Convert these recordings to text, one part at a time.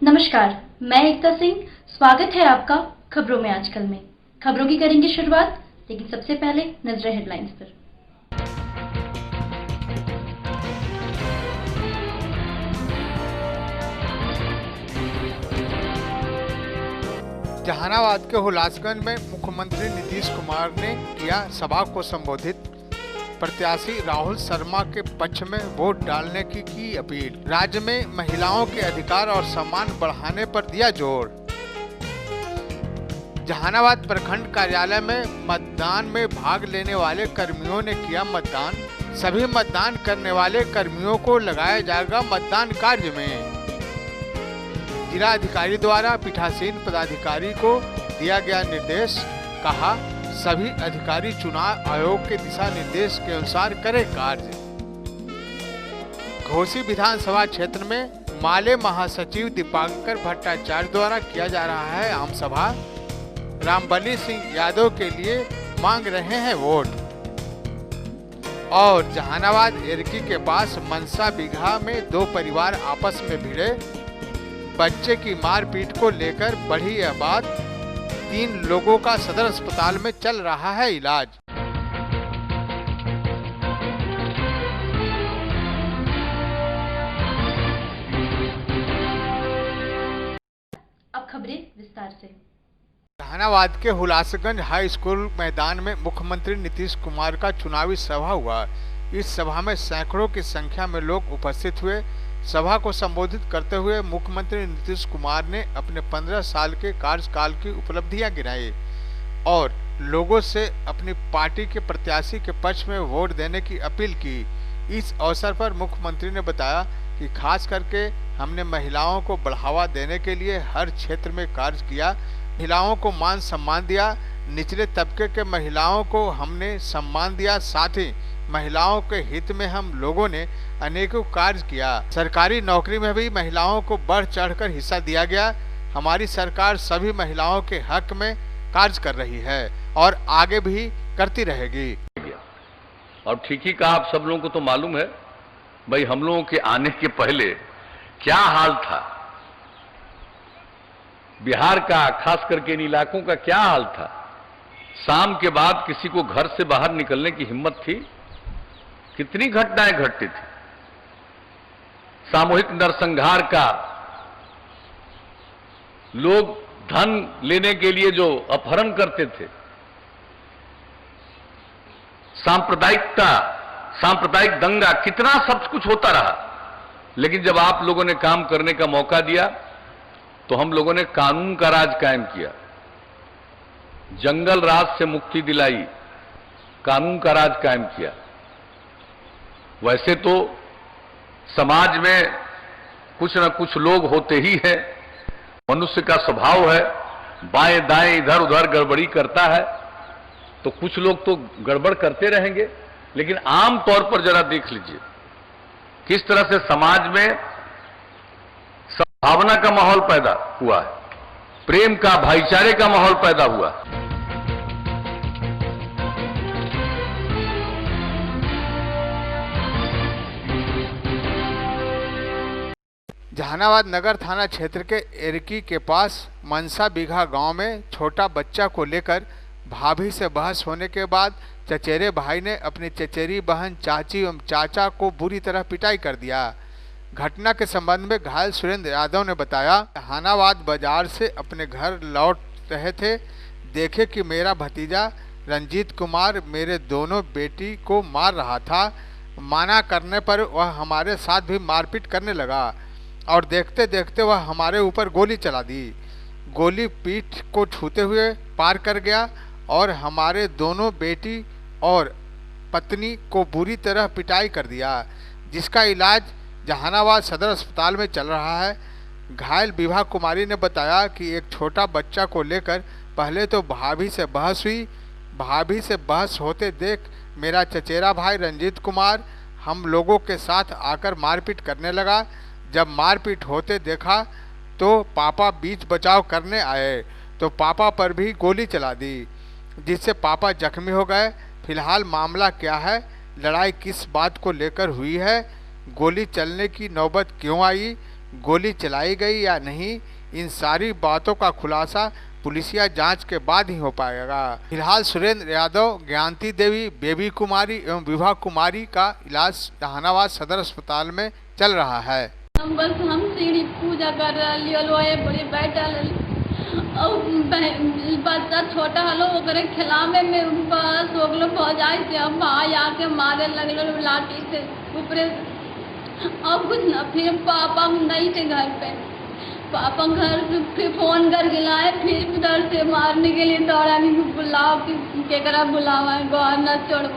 नमस्कार, मैं एकता सिंह। स्वागत है आपका खबरों में आजकल में। खबरों की करेंगे शुरुआत, लेकिन सबसे पहले नजरें हेडलाइंस पर। जहानाबाद के हुलासगंज में मुख्यमंत्री नीतीश कुमार ने किया सभा को संबोधित। प्रत्याशी राहुल शर्मा के पक्ष में वोट डालने की अपील। राज्य में महिलाओं के अधिकार और सम्मान बढ़ाने पर दिया जोर। जहानाबाद प्रखंड कार्यालय में मतदान में भाग लेने वाले कर्मियों ने किया मतदान। सभी मतदान करने वाले कर्मियों को लगाया जाएगा मतदान कार्य में। जिला अधिकारी द्वारा पीठासीन पदाधिकारी को दिया गया निर्देश। कहा, सभी अधिकारी चुनाव आयोग के दिशा निर्देश के अनुसार करें कार्य। घोसी विधानसभा क्षेत्र में माले महासचिव दीपांकर भट्टाचार्य द्वारा किया जा रहा है आम सभा। रामबली सिंह यादव के लिए मांग रहे हैं वोट। और जहानाबाद एरकी के पास मनसा बिघा में दो परिवार आपस में भिड़े। बच्चे की मारपीट को लेकर बढ़ी यह बात। 3 लोगों का सदर अस्पताल में चल रहा है इलाज। अब खबरें विस्तार से। जहानाबाद के हुलासगंज हाई स्कूल मैदान में मुख्यमंत्री नीतीश कुमार का चुनावी सभा हुआ। इस सभा में सैकड़ों की संख्या में लोग उपस्थित हुए। सभा को संबोधित करते हुए मुख्यमंत्री नीतीश कुमार ने अपने 15 साल के कार्यकाल की उपलब्धियां गिनाई और लोगों से अपनी पार्टी के प्रत्याशी के पक्ष में वोट देने की अपील की। इस अवसर पर मुख्यमंत्री ने बताया कि खास करके हमने महिलाओं को बढ़ावा देने के लिए हर क्षेत्र में कार्य किया। महिलाओं को मान सम्मान दिया। निचले तबके के महिलाओं को हमने सम्मान दिया। साथ ही महिलाओं के हित में हम लोगों ने अनेकों कार्य किया। सरकारी नौकरी में भी महिलाओं को बढ़ चढ़कर हिस्सा दिया गया। हमारी सरकार सभी महिलाओं के हक में कार्य कर रही है और आगे भी करती रहेगी। और ठीक ही कहा, आप सब लोगों को तो मालूम है भाई, हम लोगों के आने के पहले क्या हाल था बिहार का, खास करके इन इलाकों का क्या हाल था। शाम के बाद किसी को घर से बाहर निकलने की हिम्मत थी? कितनी घटनाएं घटती थी। सामूहिक नरसंहार का, लोग धन लेने के लिए जो अपहरण करते थे, सांप्रदायिकता, सांप्रदायिक दंगा, कितना सब कुछ होता रहा। लेकिन जब आप लोगों ने काम करने का मौका दिया तो हम लोगों ने कानून का राज कायम किया, जंगल राज से मुक्ति दिलाई, कानून का राज कायम किया। वैसे तो समाज में कुछ न कुछ लोग होते ही हैं, मनुष्य का स्वभाव है, बाएं दाएं इधर उधर गड़बड़ी करता है, तो कुछ लोग तो गड़बड़ करते रहेंगे। लेकिन आम तौर पर जरा देख लीजिए किस तरह से समाज में सद्भावना का माहौल पैदा हुआ है, प्रेम का, भाईचारे का माहौल पैदा हुआ। जहानाबाद नगर थाना क्षेत्र के एरकी के पास मनसा बिघा गांव में छोटा बच्चा को लेकर भाभी से बहस होने के बाद चचेरे भाई ने अपनी चचेरी बहन, चाची एवं चाचा को बुरी तरह पिटाई कर दिया। घटना के संबंध में घायल सुरेंद्र यादव ने बताया, जहानाबाद बाजार से अपने घर लौट रहे थे, देखे कि मेरा भतीजा रंजीत कुमार मेरे दोनों बेटी को मार रहा था। माना करने पर वह हमारे साथ भी मारपीट करने लगा और देखते देखते वह हमारे ऊपर गोली चला दी। गोली पीठ को छूते हुए पार कर गया और हमारे दोनों बेटी और पत्नी को बुरी तरह पिटाई कर दिया, जिसका इलाज जहानाबाद सदर अस्पताल में चल रहा है। घायल विभा कुमारी ने बताया कि एक छोटा बच्चा को लेकर पहले तो भाभी से बहस हुई। भाभी से बहस होते देख मेरा चचेरा भाई रंजीत कुमार हम लोगों के साथ आकर मारपीट करने लगा। जब मारपीट होते देखा तो पापा बीच बचाव करने आए तो पापा पर भी गोली चला दी, जिससे पापा जख्मी हो गए। फिलहाल मामला क्या है, लड़ाई किस बात को लेकर हुई है, गोली चलने की नौबत क्यों आई, गोली चलाई गई या नहीं, इन सारी बातों का खुलासा पुलिसिया जांच के बाद ही हो पाएगा। फिलहाल सुरेंद्र यादव, ज्ञानती देवी, बेबी कुमारी एवं विभा कुमारी का इलाज जहानाबाद सदर अस्पताल में चल रहा है। हम सीढ़ी पूजा कर रहे बड़ी बैठल और बच्चा छोटा हलो ओकरे खिलावे में बस ओगलो भजाई से अब भाई आके मारे लगलो लाठी से ऊपरे। अब कुछ न, फिर पापा नहीं थे घर पे, पापा घर फिर फोन कर गिलाए, फिर उधर से मारने के लिए दौड़ा, बुलाओ केकरा बुलावा गौर न छोड़ो,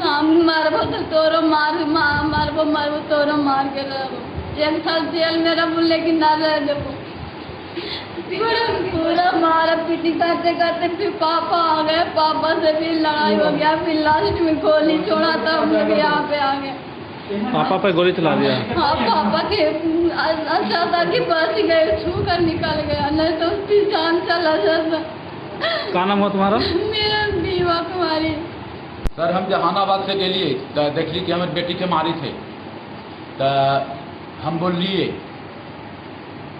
हम मारबो तो तोरो मारबो तोरो मार के रहो, एक साल जेल में रहो लेकिन ना रह देबो। पूरा मारा पीटी करते करते फिर पापा आ गए, पापा से भी लड़ाई हो गया, फिर लास्ट में गोली छोड़ा था, हम लोग यहाँ पे आ गए। पापा पे गोली चला दिया? हाँ, पापा के अच्छा था कि बच गए, छू कर निकल गया, नहीं तो उसकी जान चला जाता। क्या नाम हुआ तुम्हारा? मेरा बीवा कुमारी। सर हम जहानाबाद से गेलिए तो देखली कि हमारे बेटी के मारी थे, तो हम बोलिए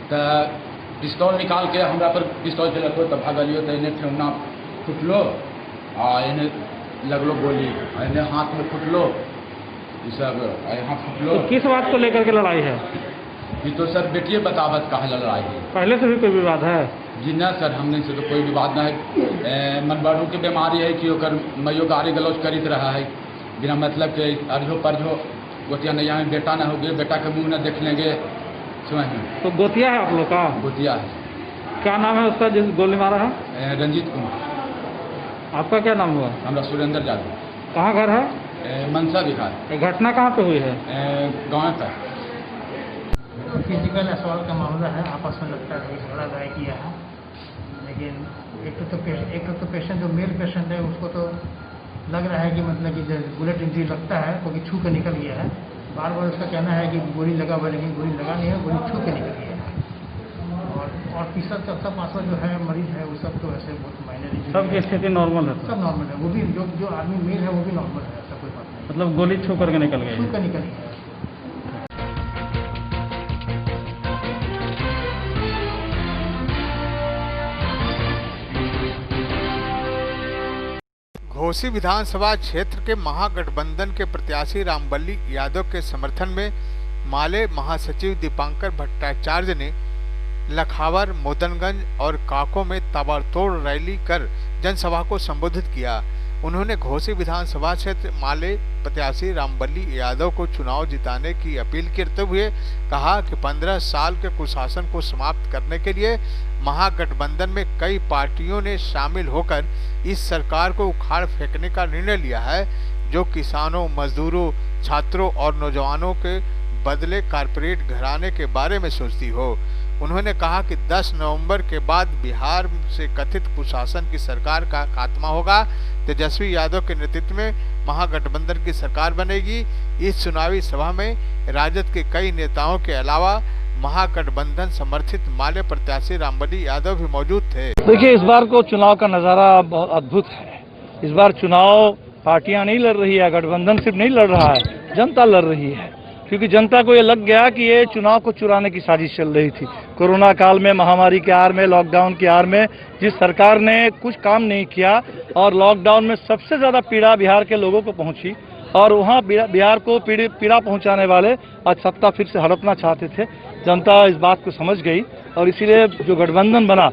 तो पिस्तौल निकाल के हमरा पर पिस्तौल चलतो, तो भागलियो तो इन्हें ठेहुना फुटलो और इन्हें लगलो गोली, इन्हें हाथ में फुटलो, ये सब यहाँ फुटलो। तो किस बात को लेकर के लड़ाई है? ये तो सर बेटिए बतावत कहा लड़ाई है। पहले से भी कोई विवाद है? जी ना सर, हमने से तो कोई विवाद ना है। मनबाड़ू की बीमारी है कि ओकर मैयो गाड़ी गलौज करीत रहा है बिना मतलब के, अर्झो परझो गोतिया नहीं यहाँ बेटा ना हो गए, बेटा के मुँह न देख लेंगे। तो गोतिया है आप लोग का? गोतिया है। क्या नाम है उसका जिस गोली मारा है? रंजीत कुमार। आपका क्या नाम हुआ? हमारा सुरेंद्र यादव। कहाँ घर है? मनसा बिहार। ये घटना कहाँ पे हुई है? गाँव पर। फिजिकल असॉल्ट का मामला है, आपस में लगता है झगड़ा लड़ाई किया है, लेकिन एक तो पेशेंट जो मेल पेशेंट है उसको तो लग रहा है कि मतलब कि बुलेट इंजरी लगता है क्योंकि छू के निकल गया है। बार बार उसका कहना है कि गोली लगा हुआ, लेकिन गोली लगा नहीं है, गोली छू के निकल गया है। और तीसरा चौथा पांचवा जो है मरीज है वो सब तो ऐसे बहुत माइनर। सबकी स्थिति नॉर्मल है? सब नॉर्मल है, वो भी जो आदमी मेल है वो भी नॉर्मल है, ऐसा कोई बात नहीं। मतलब गोली छू करके निकल गई? छू के निकल गया। घोसी विधानसभा क्षेत्र के महागठबंधन के प्रत्याशी रामबल्ली यादव के समर्थन में माले महासचिव दीपांकर भट्टाचार्य ने लखावर, मोदनगंज और काको में ताबड़तोड़ रैली कर जनसभा को संबोधित किया। उन्होंने घोसी विधानसभा क्षेत्र माले प्रत्याशी रामबल्ली यादव को चुनाव जिताने की अपील करते हुए कहा कि 15 साल के कुशासन को समाप्त करने के लिए महागठबंधन में कई पार्टियों ने शामिल होकर इस सरकार को उखाड़ फेंकने का निर्णय लिया है, जो किसानों, मजदूरों, छात्रों और नौजवानों के बदले कारपोरेट घराने के बारे में सोचती हो। उन्होंने कहा कि 10 नवंबर के बाद बिहार से कथित कुशासन की सरकार का खात्मा होगा, तेजस्वी यादव के नेतृत्व में महागठबंधन की सरकार बनेगी। इस चुनावी सभा में राजद के कई नेताओं के अलावा महागठबंधन समर्थित माले प्रत्याशी रामबल्ली यादव भी मौजूद थे। देखिए, इस बार को चुनाव का नजारा बहुत अद्भुत है। इस बार चुनाव पार्टियां नहीं लड़ रही है, गठबंधन सिर्फ नहीं लड़ रहा है, जनता लड़ रही है, क्योंकि जनता को ये लग गया कि ये चुनाव को चुराने की साजिश चल रही थी। कोरोना काल में, महामारी के आड़ में, लॉकडाउन के आड़ में जिस सरकार ने कुछ काम नहीं किया और लॉकडाउन में सबसे ज्यादा पीड़ा बिहार के लोगों को पहुंची और वहां बिहार को पीड़ा पहुंचाने वाले आज सत्ता फिर से हड़पना चाहते थे। जनता इस बात को समझ गई और इसीलिए जो गठबंधन बना,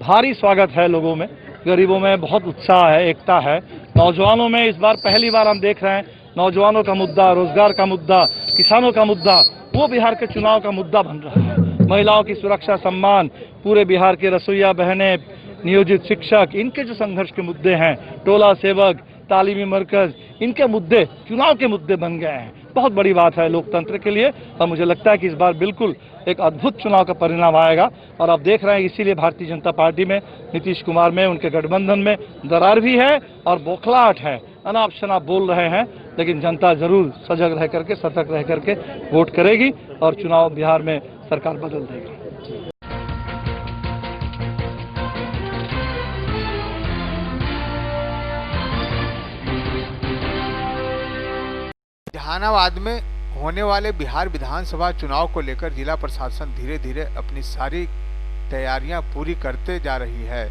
भारी स्वागत है लोगों में, गरीबों में बहुत उत्साह है, एकता है। नौजवानों में इस बार पहली बार हम देख रहे हैं नौजवानों का मुद्दा, रोजगार का मुद्दा, किसानों का मुद्दा, वो बिहार के चुनाव का मुद्दा बन रहा है। महिलाओं की सुरक्षा, सम्मान, पूरे बिहार के रसोईया बहनें, नियोजित शिक्षक, इनके जो संघर्ष के मुद्दे हैं, टोला सेवक, तालीमी मरकज, इनके मुद्दे चुनाव के मुद्दे बन गए हैं। बहुत बड़ी बात है लोकतंत्र के लिए और मुझे लगता है कि इस बार बिल्कुल एक अद्भुत चुनाव का परिणाम आएगा। और आप देख रहे हैं इसीलिए भारतीय जनता पार्टी में, नीतीश कुमार में, उनके गठबंधन में दरार भी है और बौखलाहट है, अनाप शनाप बोल रहे हैं, लेकिन जनता जरूर सजग रह करके, सतर्क रह करके वोट करेगी और चुनाव बिहार में सरकार बदल देगी। जहानाबाद में होने वाले बिहार विधानसभा चुनाव को लेकर जिला प्रशासन धीरे धीरे अपनी सारी तैयारियां पूरी करते जा रही है।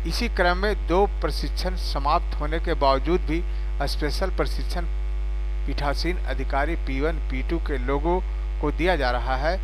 इसी क्रम में 2 प्रशिक्षण समाप्त होने के बावजूद भी स्पेशल प्रशिक्षण पीठासीन अधिकारी P1 P2 के लोगों को दिया जा रहा है।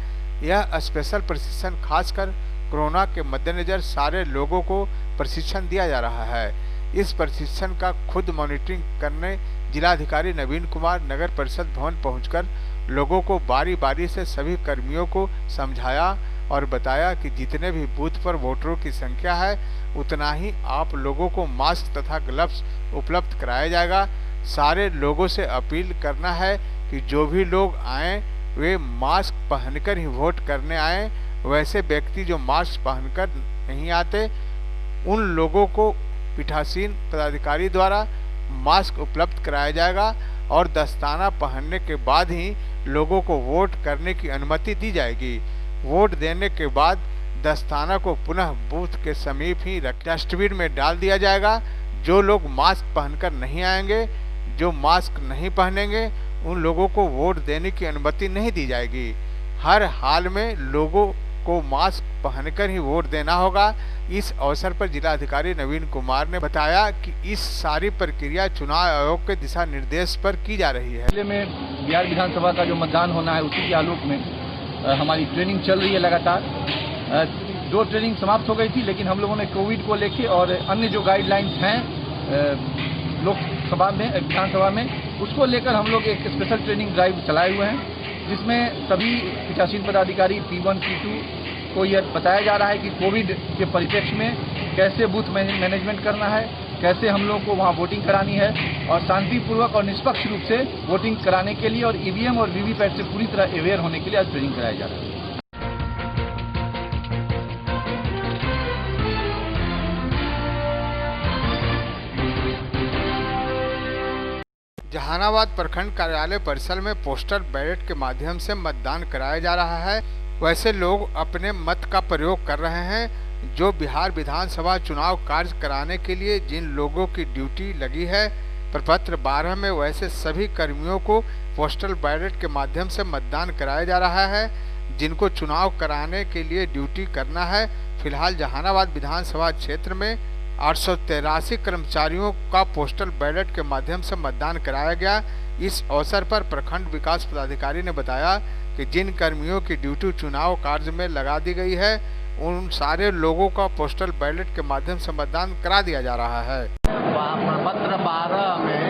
यह स्पेशल प्रशिक्षण खासकर कोरोना के मद्देनजर सारे लोगों को प्रशिक्षण दिया जा रहा है। इस प्रशिक्षण का खुद मॉनिटरिंग करने जिलाधिकारी नवीन कुमार नगर परिषद भवन पहुंचकर लोगों को बारी बारी से सभी कर्मियों को समझाया और बताया कि जितने भी बूथ पर वोटरों की संख्या है उतना ही आप लोगों को मास्क तथा ग्लव्स उपलब्ध कराया जाएगा। सारे लोगों से अपील करना है कि जो भी लोग आएं वे मास्क पहनकर ही वोट करने आएं। वैसे व्यक्ति जो मास्क पहनकर नहीं आते उन लोगों को पीठासीन पदाधिकारी द्वारा मास्क उपलब्ध कराया जाएगा और दस्ताना पहनने के बाद ही लोगों को वोट करने की अनुमति दी जाएगी। वोट देने के बाद दस्ताना को पुनः बूथ के समीप ही डस्टबिन में डाल दिया जाएगा। जो लोग मास्क पहनकर नहीं आएंगे, जो मास्क नहीं पहनेंगे, उन लोगों को वोट देने की अनुमति नहीं दी जाएगी। हर हाल में लोगों को मास्क पहनकर ही वोट देना होगा। इस अवसर पर जिलाधिकारी नवीन कुमार ने बताया कि इस सारी प्रक्रिया चुनाव आयोग के दिशा निर्देश पर की जा रही है। जिले में बिहार विधानसभा का जो मतदान होना है उसी के आलोक में हमारी ट्रेनिंग चल रही है लगातार। 2 ट्रेनिंग समाप्त हो गई थी, लेकिन हम लोगों ने कोविड को लेके और अन्य जो गाइडलाइंस हैं लोकसभा में विधानसभा में उसको लेकर हम लोग एक स्पेशल ट्रेनिंग ड्राइव चलाए हुए हैं, जिसमें सभी पीठासीन पदाधिकारी P1 P2 को यह बताया जा रहा है कि कोविड के परिप्रेक्ष्य में कैसे बूथ मैनेजमेंट करना है, कैसे हम लोग को वहाँ वोटिंग करानी है और शांतिपूर्वक और निष्पक्ष रूप से वोटिंग कराने के लिए और ईवीएम और वीवीपैट से पूरी तरह अवेयर होने के लिए आज ट्रेनिंग कराया जा रहा है। जहानाबाद प्रखंड कार्यालय परिसर में पोस्टल बैलेट के माध्यम से मतदान कराया जा रहा है। वैसे लोग अपने मत का प्रयोग कर रहे हैं जो बिहार विधानसभा चुनाव कार्य कराने के लिए जिन लोगों की ड्यूटी लगी है। प्रपत्र 12 में वैसे सभी कर्मियों को पोस्टल बैलेट के माध्यम से मतदान कराया जा रहा है जिनको चुनाव कराने के लिए ड्यूटी करना है। फिलहाल जहानाबाद विधानसभा क्षेत्र में 883 कर्मचारियों का पोस्टल बैलेट के माध्यम से मतदान कराया गया। इस अवसर पर प्रखंड विकास पदाधिकारी ने बताया कि जिन कर्मियों की ड्यूटी चुनाव कार्य में लगा दी गई है उन सारे लोगों का पोस्टल बैलेट के माध्यम से मतदान करा दिया जा रहा है। प्रपत्र 12 में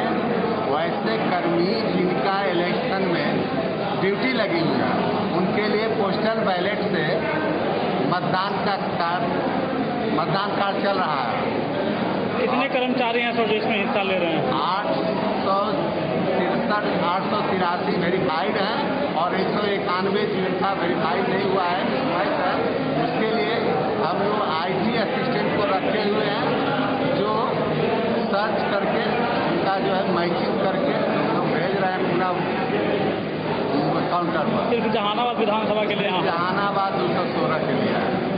वैसे कर्मी जिनका इलेक्शन में ड्यूटी लगी हुई है उनके लिए पोस्टल बैलेट से मतदान कार्ड चल रहा है। कितने कर्मचारी हैं सर इसमें हिस्सा ले रहे हैं? 883 वेरीफाइड है और 191 जिनका वेरीफाइड नहीं हुआ है उसके लिए हम लोग IT असिस्टेंट को रखे हुए हैं जो सर्च करके उनका जो है मैचिंग करके तो भेज रहे हैं पूरा काउंटर पर। जहानाबाद विधानसभा के लिए? जहानाबाद 216 के लिए है।